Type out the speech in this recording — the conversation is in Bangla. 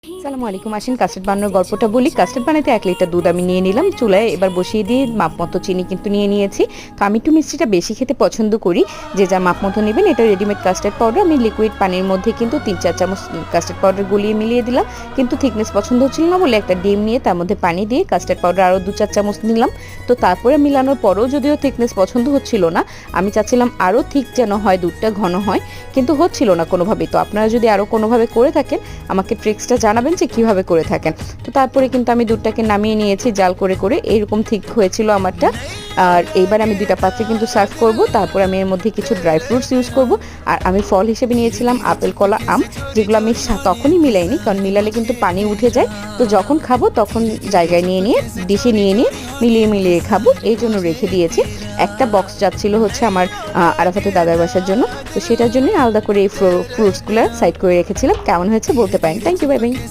আসসালামু আলাইকুম। আসেন কাস্টার্ড বানানোর গল্পটা বলি। কাস্টার্ড বানাতে ১ লিটার দুধ আমি নিয়ে নিলাম চুলায়, এবার বসিয়ে দিয়ে মাপ মতো চিনি কিন্তু নিয়ে নিয়েছি। তো আমি একটু মিষ্টিটা বেশি খেতে পছন্দ করি, যে যা মাপ মতো নেবেন। এটা রেডিমেড কাস্টার্ড পাউডার, আমি লিকুইড পানির মধ্যে কিন্তু ৩-৪ চামচ কাস্টার্ড পাউডার গুলিয়ে মিলিয়ে দিলাম। কিন্তু থিকনেস পছন্দ হচ্ছিল না বলে একটা ডিম নিয়ে তার মধ্যে পানি দিয়ে কাস্টার্ড পাউডার আরও ২-৪ চামচ নিলাম। তো তারপরে মিলানোর পরেও যদিও থিকনেস পছন্দ হচ্ছিল না, আমি চাচ্ছিলাম আরও থিক যেন হয়, দুধটা ঘন হয়, কিন্তু হচ্ছিল না কোনোভাবেই। তো আপনারা যদি আরও কোনোভাবে করে থাকেন আমাকে ট্রিক্সটা জানাবেন যে কীভাবে করে থাকেন। তো তারপরে কিন্তু আমি দুধটাকে নামিয়ে নিয়েছি জাল করে করে, এইরকম ঠিক হয়েছিল আমারটা। আর এইবার আমি 2টা পাত্রে কিন্তু সার্ভ করব। তারপর আমি এর মধ্যে কিছু ড্রাই ফ্রুটস ইউজ করব। আর আমি ফল হিসেবে নিয়েছিলাম আপেল, কলা, আম, যেগুলো আমি তখনই মিলাইনি, কারণ মিলালে কিন্তু পানি উঠে যায়। তো যখন খাবো তখন জায়গায় নিয়ে নিয়ে ডিশে নিয়ে নিয়ে মিলিয়ে মিলিয়ে খাবো, এই জন্য রেখে দিয়েছি। একটা বক্স যাচ্ছিল হচ্ছে আমার আরাফাতের দাদার বাসার জন্য, তো সেটার জন্যই আলাদা করে এই ফ্রুটসগুলো সাইড করে রেখেছিলাম। কেমন হয়েছে বলতে পারেন। Thank you, bye by.